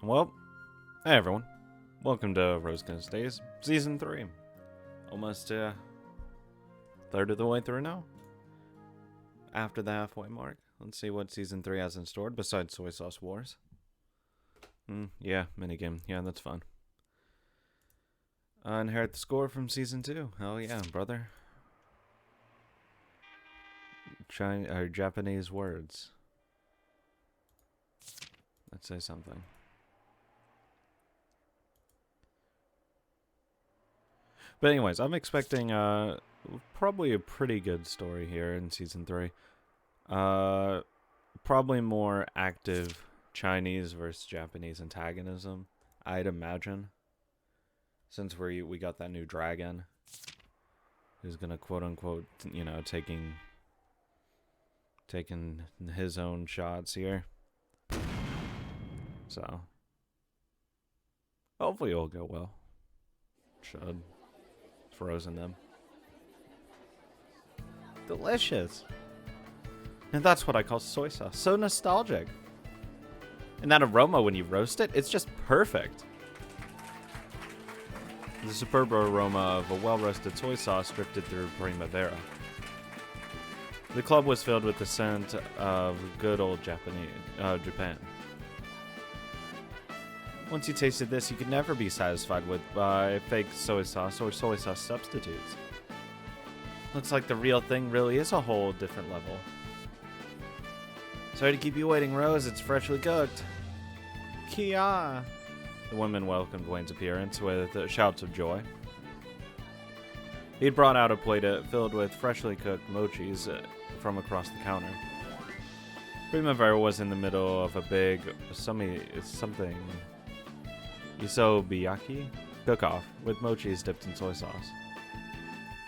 Well, hey everyone. Welcome to Rose Guns Days, Season 3. Almost third of the way through now. After the halfway mark. Let's see what Season 3 has in store besides Soy Sauce Wars. Yeah, minigame. Yeah, that's fun. Inherit the score from Season 2. Hell yeah, brother. Japanese words. Let's say something. But anyways, I'm expecting probably a pretty good story here in Season 3. Probably more active Chinese versus Japanese antagonism, I'd imagine. Since we got that new dragon who's gonna quote unquote, taking his own shots here. So hopefully it'll go well. Should. Frozen them. Delicious. And that's what I call soy sauce. So nostalgic. And that aroma when you roast it, it's just perfect. The superb aroma of a well-roasted soy sauce drifted through Primavera. The club was filled with the scent of good old Japan. Once you tasted this, you could never be satisfied with fake soy sauce or soy sauce substitutes. Looks like the real thing really is a whole different level. Sorry to keep you waiting, Rose. It's freshly cooked. Kia! The women welcomed Wayne's appearance with shouts of joy. He'd brought out a plate filled with freshly cooked mochis from across the counter. Primavera was in the middle of a big something isobiyaki cook-off with mochis dipped in soy sauce.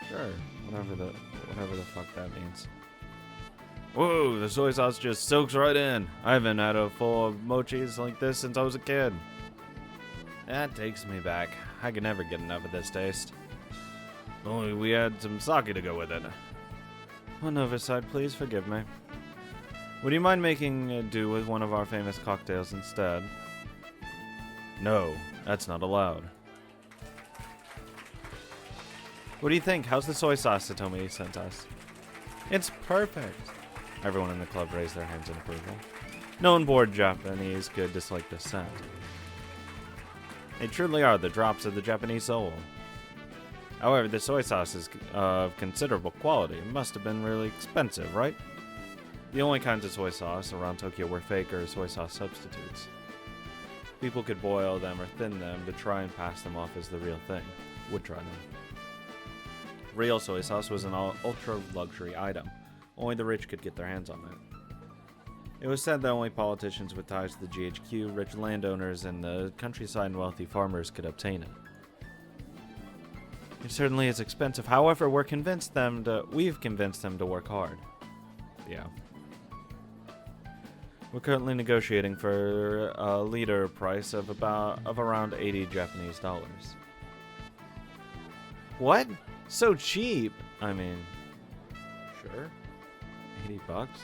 Sure, whatever the fuck that means. Whoa, the soy sauce just soaks right in. I haven't had a full of mochis like this since I was a kid. That takes me back. I can never get enough of this taste. Only we had some sake to go with it. One oversight, please forgive me. Would you mind making do with one of our famous cocktails instead? No, that's not allowed. What do you think? How's the soy sauce Satomi sent us? It's perfect. Everyone in the club raised their hands in approval. No one bored Japanese could dislike the scent. They truly are the drops of the Japanese soul. However, the soy sauce is of considerable quality. It must have been really expensive, right? The only kinds of soy sauce around Tokyo were fake or soy sauce substitutes. People could boil them or thin them to try and pass them off as the real thing. Would try them. Real soy sauce was an ultra-luxury item. Only the rich could get their hands on it. It was said that only politicians with ties to the GHQ, rich landowners, and the countryside and wealthy farmers could obtain it. It certainly is expensive. However, we've convinced them to work hard. Yeah. We're currently negotiating for a liter price of around 80 Japanese dollars. What? So cheap? I mean, sure. 80 bucks?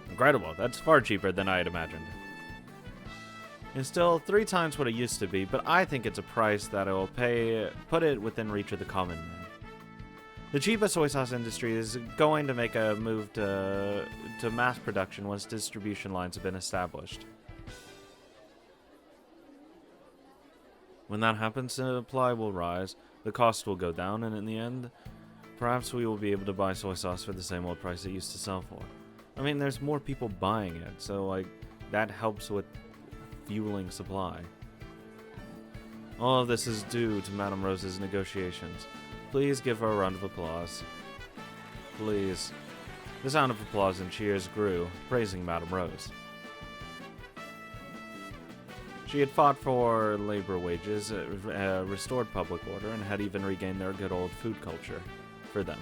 Incredible. That's far cheaper than I had imagined. It's still 3 times what it used to be, but I think it's a price that will put it within reach of the common man. The cheapest soy sauce industry is going to make a move to mass production once distribution lines have been established. When that happens, supply will rise, the cost will go down, and in the end, perhaps we will be able to buy soy sauce for the same old price it used to sell for. I mean, there's more people buying it, so that helps with fueling supply. All of this is due to Madame Rose's negotiations. Please give her a round of applause. Please. The sound of applause and cheers grew, praising Madame Rose. She had fought for labor wages, restored public order, and had even regained their good old food culture for them.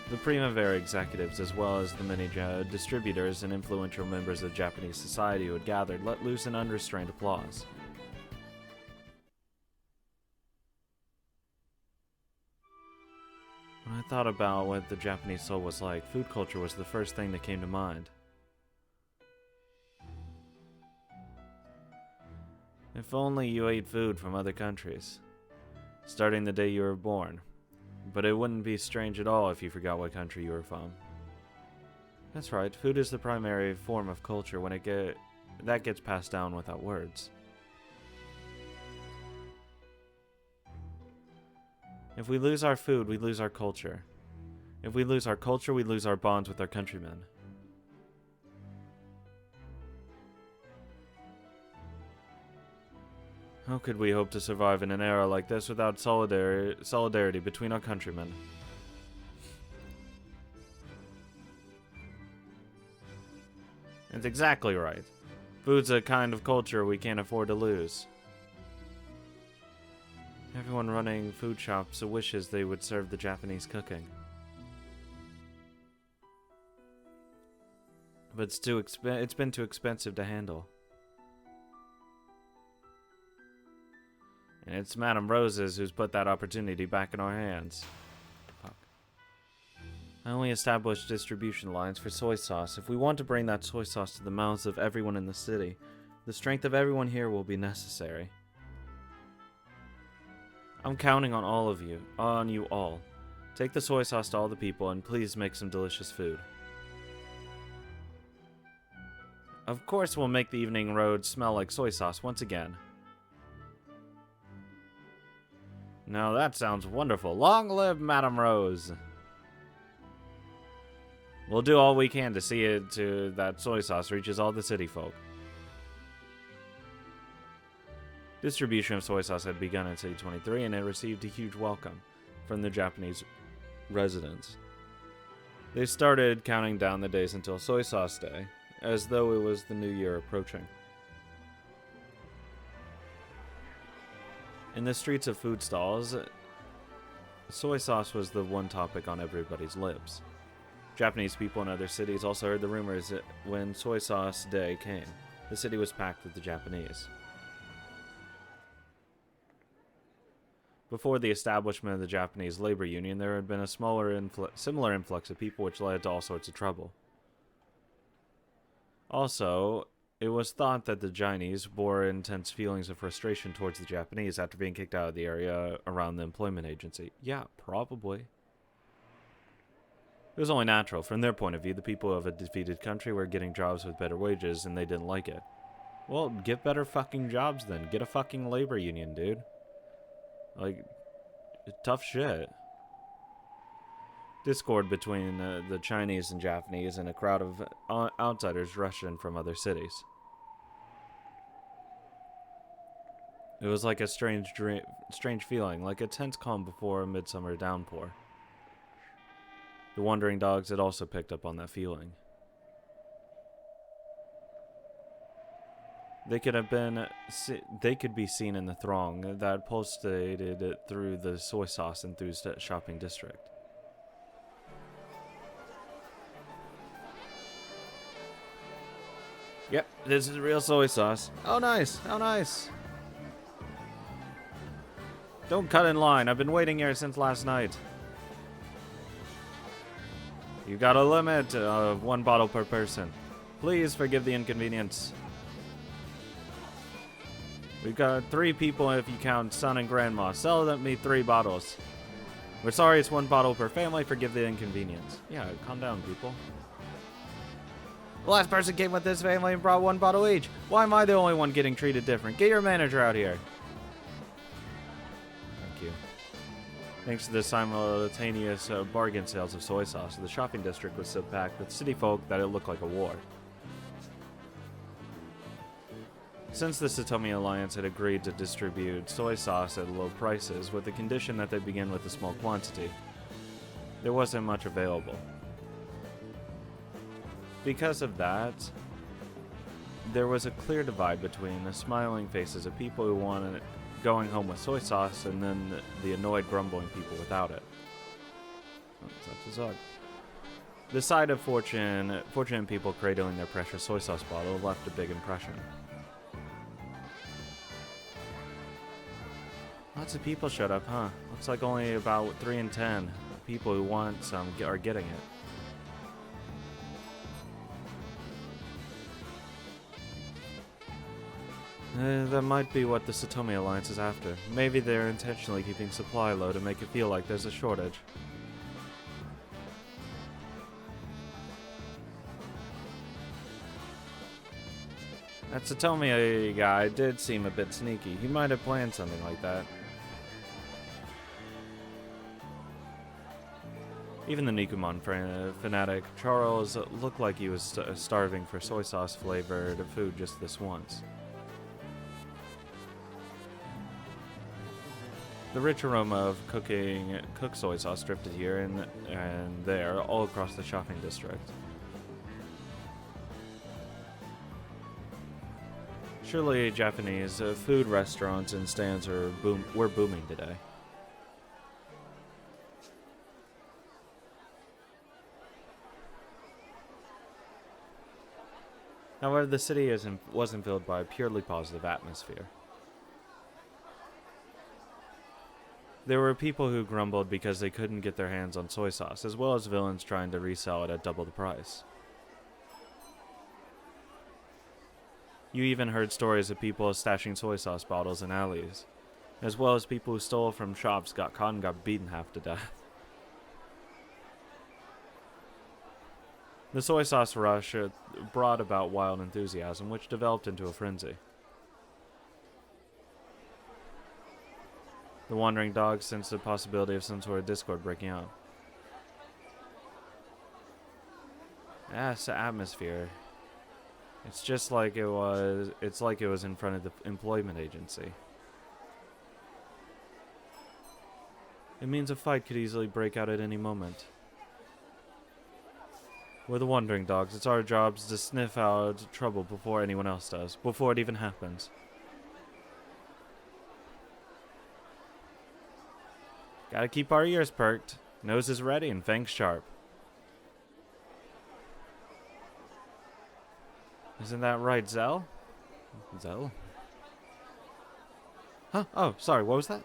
The Primavera executives, as well as the many distributors and influential members of Japanese society who had gathered, let loose an unrestrained applause. When I thought about what the Japanese soul was like, food culture was the first thing that came to mind. If only you ate food from other countries, starting the day you were born. But it wouldn't be strange at all if you forgot what country you were from. That's right, food is the primary form of culture when that gets passed down without words. If we lose our food, we lose our culture. If we lose our culture, we lose our bonds with our countrymen. How could we hope to survive in an era like this without solidarity between our countrymen? That's exactly right. Food's a kind of culture we can't afford to lose. Everyone running food shops wishes they would serve the Japanese cooking. But it's been too expensive to handle. And it's Madame Rose's who's put that opportunity back in our hands. Fuck. I only established distribution lines for soy sauce. If we want to bring that soy sauce to the mouths of everyone in the city, the strength of everyone here will be necessary. I'm counting on all of you, on you all. Take the soy sauce to all the people and please make some delicious food. Of course we'll make the evening road smell like soy sauce once again. Now that sounds wonderful. Long live Madame Rose. We'll do all we can to see to that soy sauce reaches all the city folk. Distribution of soy sauce had begun in City 23 and it received a huge welcome from the Japanese residents. They started counting down the days until Soy Sauce Day, as though it was the new year approaching. In the streets of food stalls, soy sauce was the one topic on everybody's lips. Japanese people in other cities also heard the rumors that when Soy Sauce Day came, the city was packed with the Japanese. Before the establishment of the Japanese labor union, there had been a similar influx of people which led to all sorts of trouble. Also, it was thought that the Chinese bore intense feelings of frustration towards the Japanese after being kicked out of the area around the employment agency. Yeah, probably. It was only natural. From their point of view, the people of a defeated country were getting jobs with better wages, and they didn't like it. Well, get better fucking jobs then. Get a fucking labor union, dude. Like, tough shit. Discord between the Chinese and Japanese and a crowd of outsiders rushed in from other cities. It was like a strange feeling, like a tense calm before a midsummer downpour. The wandering dogs had also picked up on that feeling. They could be seen in the throng that pulsated through the soy sauce enthused shopping district. Yep, this is real soy sauce. Oh, nice. Oh, nice. Don't cut in line. I've been waiting here since last night. You got a limit of 1 bottle per person. Please forgive the inconvenience. We've got 3 people if you count son and grandma. Sell me 3 bottles. We're sorry it's 1 bottle per family. Forgive the inconvenience. Yeah, calm down, people. The last person came with this family and brought 1 bottle each. Why am I the only one getting treated different? Get your manager out here. Thank you. Thanks to the simultaneous bargain sales of soy sauce, the shopping district was so packed with city folk that it looked like a war. Since the Satomi Alliance had agreed to distribute soy sauce at low prices with the condition that they begin with a small quantity, there wasn't much available. Because of that, there was a clear divide between the smiling faces of people who wanted going home with soy sauce and then the annoyed, grumbling people without it. Oh, that's a Zug. The side of fortunate people cradling their precious soy sauce bottle left a big impression. Lots of people showed up, huh? Looks like only about 3 in 10 people who want some are getting it. That might be what the Satomi Alliance is after. Maybe they're intentionally keeping supply low to make it feel like there's a shortage. That Satomi guy did seem a bit sneaky. He might have planned something like that. Even the Nikumon fanatic, Charles, looked like he was starving for soy sauce flavored food just this once. The rich aroma of cooked soy sauce drifted here and there all across the shopping district. Surely Japanese food restaurants and stands were booming today. However, the city wasn't filled by a purely positive atmosphere. There were people who grumbled because they couldn't get their hands on soy sauce, as well as villains trying to resell it at double the price. You even heard stories of people stashing soy sauce bottles in alleys, as well as people who stole from shops, got caught and got beaten half to death. The soy sauce rush brought about wild enthusiasm, which developed into a frenzy. The wandering dogs sensed the possibility of some sort of discord breaking out. It's the atmosphere. It's just like it was. It's like it was in front of the employment agency. It means a fight could easily break out at any moment. We're the wandering dogs. It's our jobs to sniff out trouble before anyone else does, before it even happens. Gotta keep our ears perked, noses ready, and fangs sharp. Isn't that right, Zell? Zell? Huh? Oh, sorry, what was that?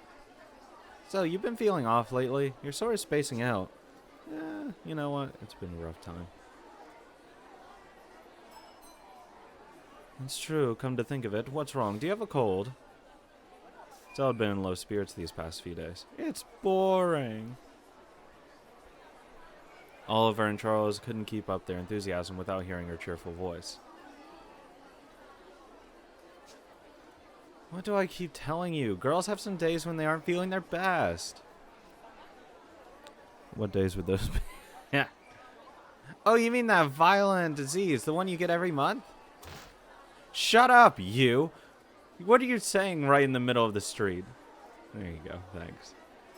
Zell, you've been feeling off lately. You're sort of spacing out. You know what? It's been a rough time. It's true, come to think of it. What's wrong? Do you have a cold? Zell had been in low spirits these past few days. It's boring. Oliver and Charles couldn't keep up their enthusiasm without hearing her cheerful voice. What do I keep telling you? Girls have some days when they aren't feeling their best. What days would those be? Yeah. Oh, you mean that violent disease, the one you get every month? Shut up, you! What are you saying right in the middle of the street? There you go, thanks.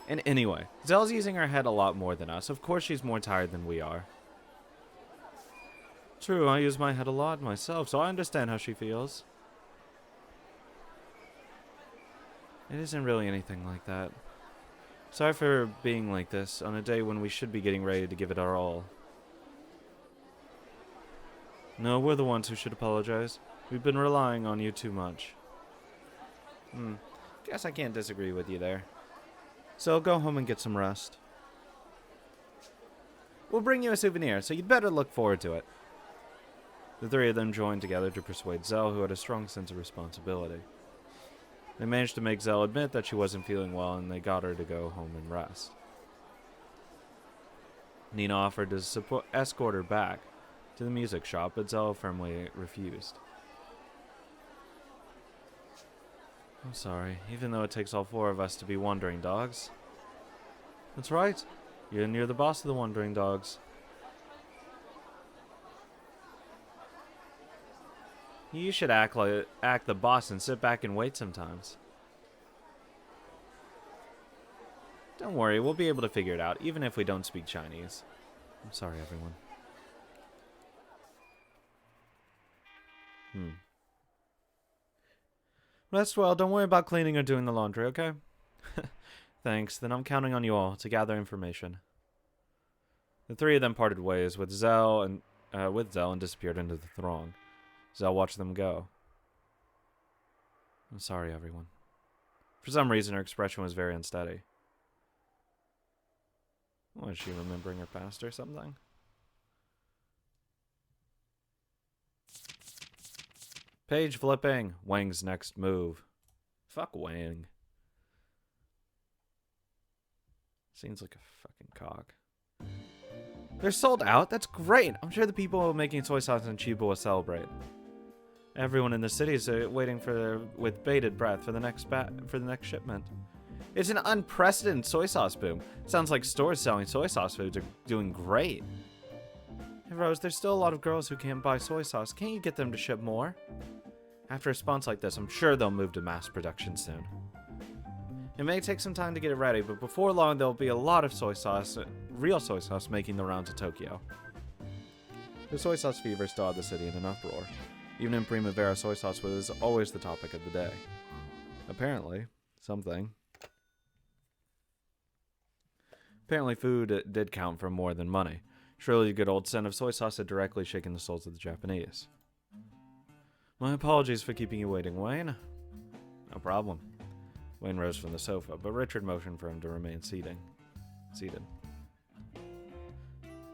And anyway, Zell's using her head a lot more than us. Of course she's more tired than we are. True, I use my head a lot myself, so I understand how she feels. It isn't really anything like that. Sorry for being like this on a day when we should be getting ready to give it our all. No, we're the ones who should apologize. We've been relying on you too much. Guess I can't disagree with you there. So go home and get some rest. We'll bring you a souvenir, so you'd better look forward to it. The three of them joined together to persuade Zell, who had a strong sense of responsibility. They managed to make Zell admit that she wasn't feeling well, and they got her to go home and rest. Nina offered to escort her back to the music shop, but Zell firmly refused. I'm sorry, even though it takes all four of us to be wandering dogs. That's right. You're the boss of the wandering dogs. You should act the boss and sit back and wait sometimes. Don't worry, we'll be able to figure it out, even if we don't speak Chinese. I'm sorry, everyone. Rest well, don't worry about cleaning or doing the laundry, okay? Thanks, then I'm counting on you all to gather information. The three of them parted ways with Zell and disappeared into the throng. Zell watched them go. I'm sorry, everyone. For some reason, her expression was very unsteady. Was she remembering her past or something? Page flipping. Wang's next move. Fuck Wang. Seems like a fucking cock. They're sold out? That's great. I'm sure the people making soy sauce in Chiba will celebrate. Everyone in the city is waiting with bated breath for the next shipment. It's an unprecedented soy sauce boom. Sounds like stores selling soy sauce foods are doing great. Hey Rose, there's still a lot of girls who can't buy soy sauce. Can't you get them to ship more? After a response like this, I'm sure they'll move to mass production soon. It may take some time to get it ready, but before long there'll be a lot of soy sauce, real soy sauce, making the rounds of Tokyo. The soy sauce fever still had the city in an uproar. Even in Primavera, soy sauce was always the topic of the day. Apparently, food did count for more than money. Surely the good old scent of soy sauce had directly shaken the souls of the Japanese. My apologies for keeping you waiting, Wayne. No problem. Wayne rose from the sofa, but Richard motioned for him to remain seated.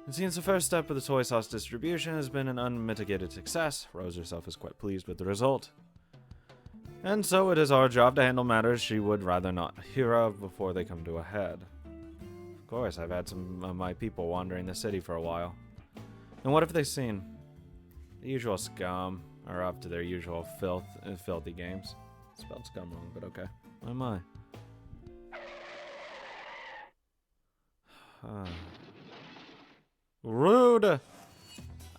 And since the first step of the soy sauce distribution has been an unmitigated success, Rose herself is quite pleased with the result. And so it is our job to handle matters she would rather not hear of before they come to a head. Of course, I've had some of my people wandering the city for a while. And what have they seen? The usual scum are up to their usual filthy games. Spelled scum wrong, but okay. Why am I? Rude!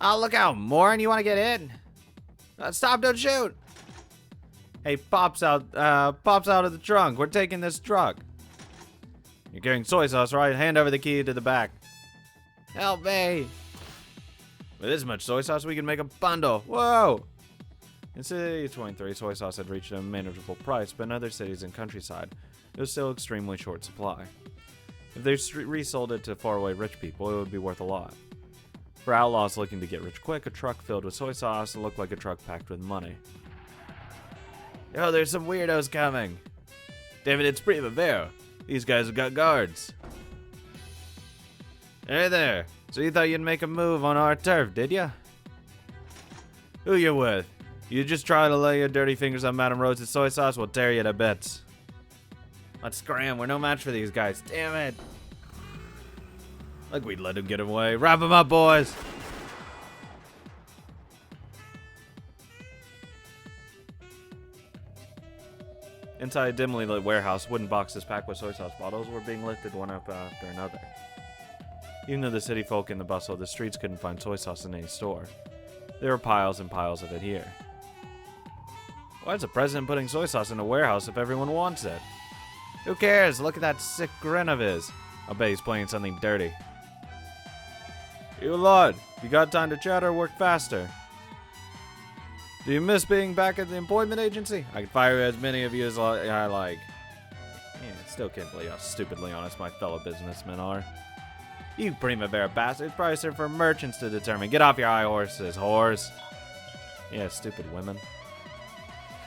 Oh, look out, Morin, you want to get in? Stop, don't shoot! Hey, pops out of the trunk. We're taking this truck. You're carrying soy sauce, right? Hand over the key to the back. Help me! With this much soy sauce, we can make a bundle. Whoa! In City 23, soy sauce had reached a manageable price, but in other cities and countryside, it was still extremely short supply. If they resold it to faraway rich people, it would be worth a lot. For outlaws looking to get rich quick, a truck filled with soy sauce looked like a truck packed with money. Yo, there's some weirdos coming. Damn it, it's Primavera. These guys have got guards. Hey there. So you thought you'd make a move on our turf, did ya? Who you with? You just try to lay your dirty fingers on Madame Rose's soy sauce, we'll tear you to bits. Let's scram, we're no match for these guys. Damn it. Like we'd let him get away. Wrap him up, boys. Inside a dimly lit warehouse, wooden boxes packed with soy sauce bottles were being lifted one up after another. Even though the city folk in the bustle of the streets couldn't find soy sauce in any store, there were piles and piles of it here. Why is the president putting soy sauce in a warehouse if everyone wants it? Who cares? Look at that sick grin of his. I'll bet he's playing something dirty. You lot, you got time to chat or work faster? Do you miss being back at the employment agency? I can fire as many of you as I like. Yeah, I still can't believe how stupidly honest my fellow businessmen are. You Primavera bastards probably serve for merchants to determine. Get off your high horses, whores. Yeah, stupid women.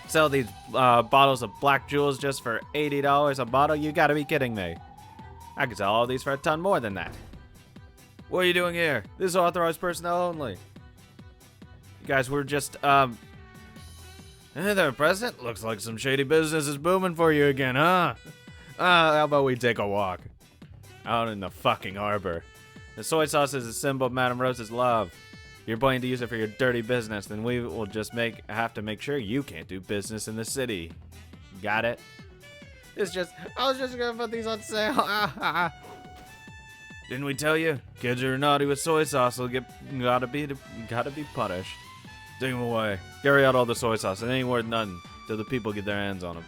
Sell these bottles of black jewels just for $80 a bottle? You gotta be kidding me. I could sell all these for a ton more than that. What are you doing here? This is authorized personnel only. You guys were just, Hey there, President. Looks like some shady business is booming for you again, huh? How about we take a walk? Out in the fucking harbor. The soy sauce is a symbol of Madame Rose's love. If you're planning to use it for your dirty business, then we will just have to make sure you can't do business in the city. Got it? I was just gonna put these on sale. Didn't we tell you? Kids who are naughty with soy sauce will gotta be punished. Take them away. Carry out all the soy sauce. It ain't worth nothing till the people get their hands on them.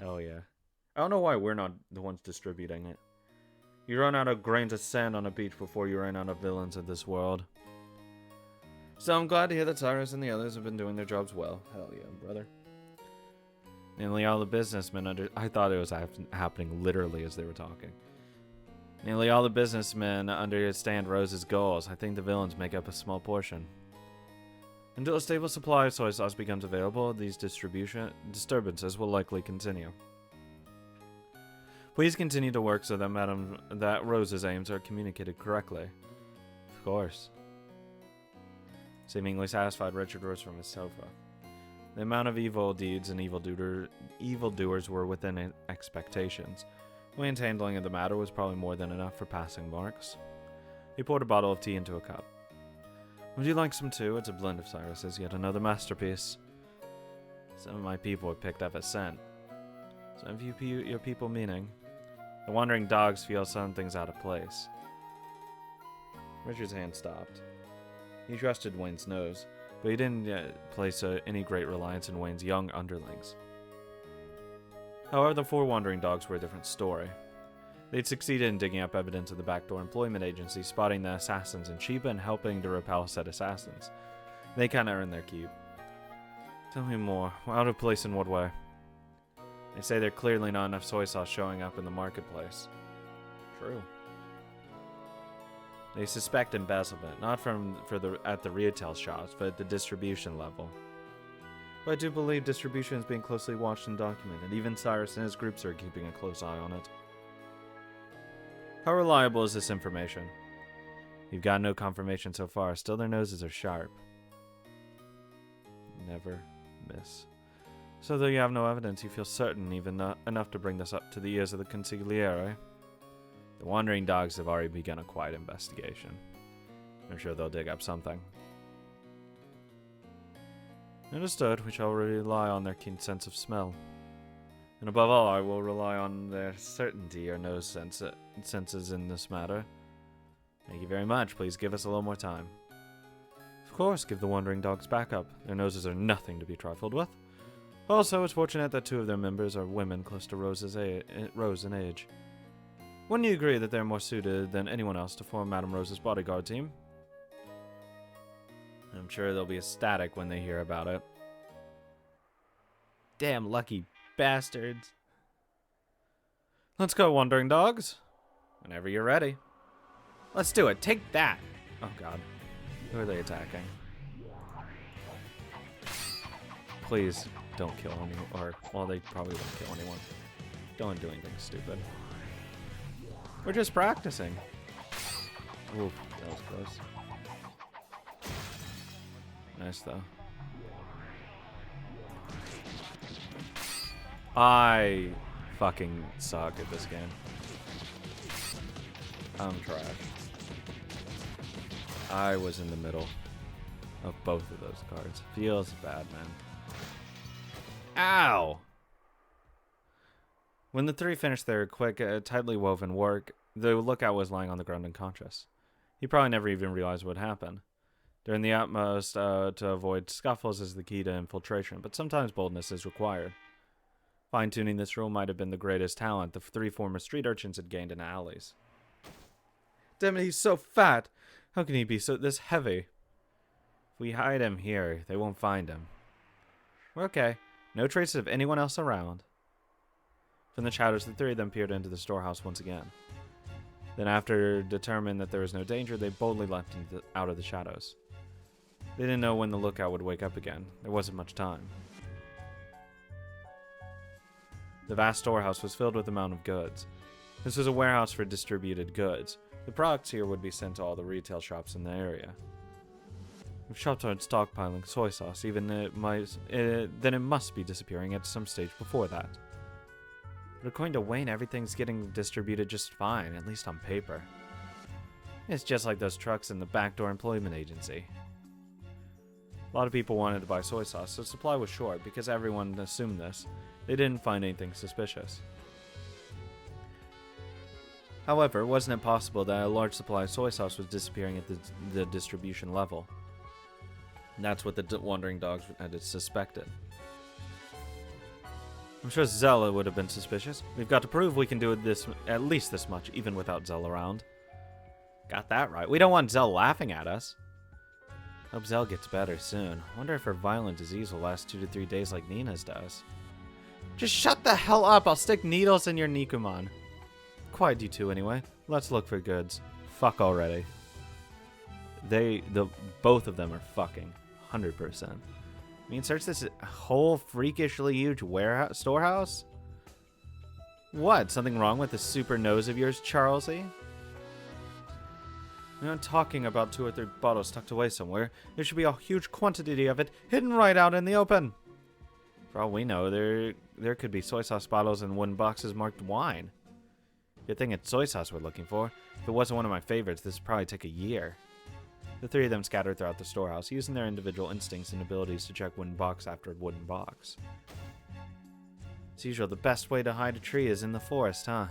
Hell yeah. I don't know why we're not the ones distributing it. You run out of grains of sand on a beach before you run out of villains of this world. So I'm glad to hear that Cyrus and the others have been doing their jobs well. Hell yeah, brother. Nearly all the businessmen I thought it was happening literally as they were talking. Nearly all the businessmen understand Rose's goals. I think the villains make up a small portion. Until a stable supply of soy sauce becomes available, these disturbances will likely continue. Please continue to work so that Rose's aims are communicated correctly. Of course. Seemingly satisfied, Richard rose from his sofa. The amount of evil deeds and evildoers were within expectations. Wayne's handling of the matter was probably more than enough for passing marks. He poured a bottle of tea into a cup. Would you like some too? It's a blend of Cyrus's, yet another masterpiece. Some of my people have picked up a scent. Some of your people meaning. The wandering dogs feel something's out of place. Richard's hand stopped. He trusted Wayne's nose, but he didn't place any great reliance in Wayne's young underlings. However, the 4 wandering dogs were a different story. They'd succeeded in digging up evidence of the backdoor employment agency, spotting the assassins in Chiba, and helping to repel said assassins. They kinda earned their keep. Tell me more. Out of place in what way? They say there's clearly not enough soy sauce showing up in the marketplace. True. They suspect embezzlement, not at the retail shops, but at the distribution level. But I do believe distribution is being closely watched and documented. Even Cyrus and his groups are keeping a close eye on it. How reliable is this information? You've got no confirmation so far. Still, their noses are sharp. Never miss. So though you have no evidence, you feel certain even enough to bring this up to the ears of the consigliere. The wandering dogs have already begun a quiet investigation. I'm sure they'll dig up something. Understood. We shall rely on their keen sense of smell. And above all, I will rely on their certainty or nose senses in this matter. Thank you very much. Please give us a little more time. Of course, give the wandering dogs backup. Their noses are nothing to be trifled with. Also, it's fortunate that 2 of their members are women close to Rose in age. Wouldn't you agree that they're more suited than anyone else to form Madame Rose's bodyguard team? I'm sure they'll be ecstatic when they hear about it. Damn lucky bastards. Let's go, wandering dogs. Whenever you're ready. Let's do it. Take that. Oh, God. Who are they attacking? Please don't kill anyone. Or, well, they probably won't kill anyone. Don't do anything stupid. We're just practicing. Ooh, that was close. Nice, though. I fucking suck at this game. I'm trash. I was in the middle of both of those cards. Feels bad, man. Ow! When the 3 finished their quick, tightly woven work, the lookout was lying on the ground unconscious. He probably never even realized what happened. Doing the utmost to avoid scuffles is the key to infiltration, but sometimes boldness is required. Fine-tuning this rule might have been the greatest talent the 3 former street urchins had gained in alleys. Damn it, he's so fat! How can he be this heavy? If we hide him here, they won't find him. We're okay. No traces of anyone else around. From the shadows, the 3 of them peered into the storehouse once again. Then, after determining that there was no danger, they boldly leapt out of the shadows. They didn't know when the lookout would wake up again. There wasn't much time. The vast storehouse was filled with a mountain of goods. This was a warehouse for distributed goods. The products here would be sent to all the retail shops in the area. If shops aren't stockpiling soy sauce, then it must be disappearing at some stage before that. But according to Wayne, everything's getting distributed just fine, at least on paper. It's just like those trucks in the backdoor employment agency. A lot of people wanted to buy soy sauce, so supply was short because everyone assumed this. They didn't find anything suspicious. However, wasn't it possible that a large supply of soy sauce was disappearing at the distribution level? And that's what the wandering dogs had suspected. I'm sure Zella would have been suspicious. We've got to prove we can do this at least this much, even without Zell around. Got that right. We don't want Zell laughing at us. Hope Zell gets better soon. Wonder if her violent disease will last 2 to 3 days like Nina's does. Just shut the hell up. I'll stick needles in your Nikuman. Quiet, you two, anyway. Let's look for goods. Fuck already. Both of them are fucking. 100%. I mean, search this whole freakishly huge storehouse? What? Something wrong with the super nose of yours, Charlesy? We're not talking about 2 or 3 bottles tucked away somewhere. There should be a huge quantity of it hidden right out in the open. For all we know, there could be soy sauce bottles in wooden boxes marked wine. Good thing it's soy sauce we're looking for. If it wasn't one of my favorites, this would probably take a year. The 3 of them scattered throughout the storehouse, using their individual instincts and abilities to check wooden box after wooden box. As usual, the best way to hide a tree is in the forest, huh?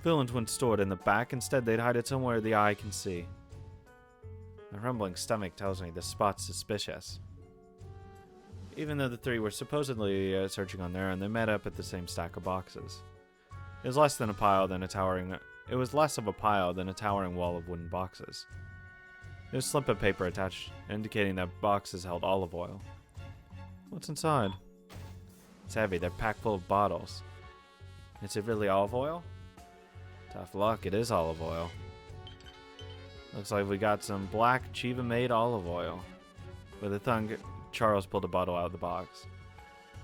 Villains wouldn't store it in the back. Instead, they'd hide it somewhere the eye can see. My rumbling stomach tells me this spot's suspicious. Even though the 3 were supposedly searching on their own, they met up at the same stack of boxes. It was less of a pile than a towering wall of wooden boxes. There's a slip of paper attached, indicating that boxes held olive oil. What's inside? It's heavy. They're packed full of bottles. Is it really olive oil? Tough luck, it is olive oil. Looks like we got some black Chiva-made olive oil. With a thumb, Charles pulled a bottle out of the box.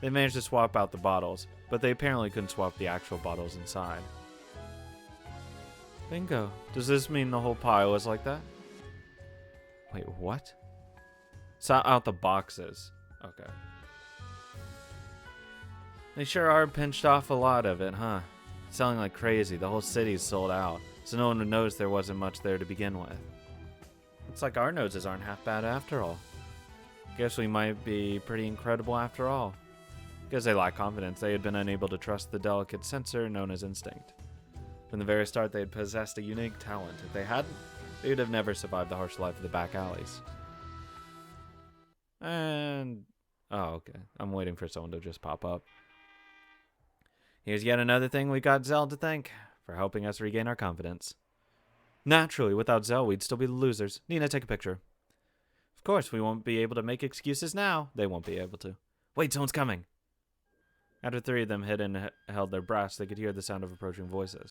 They managed to swap out the bottles, but they apparently couldn't swap the actual bottles inside. Bingo. Does this mean the whole pile is like that? Wait, what? Saw out the boxes. Okay. They sure are pinched off a lot of it, huh? Selling like crazy. The whole city's sold out, so no one would notice there wasn't much there to begin with. Looks like our noses aren't half bad after all. Guess we might be pretty incredible after all. Because they lacked confidence, they had been unable to trust the delicate sensor known as instinct. From the very start, they had possessed a unique talent. If they hadn't, they would have never survived the harsh life of the back alleys. And... oh, okay. I'm waiting for someone to just pop up. Here's yet another thing we got Zell to thank for helping us regain our confidence. Naturally, without Zell, we'd still be the losers. Nina, take a picture. Of course, we won't be able to make excuses now. They won't be able to. Wait, someone's coming. After 3 of them hid and held their breaths, they could hear the sound of approaching voices.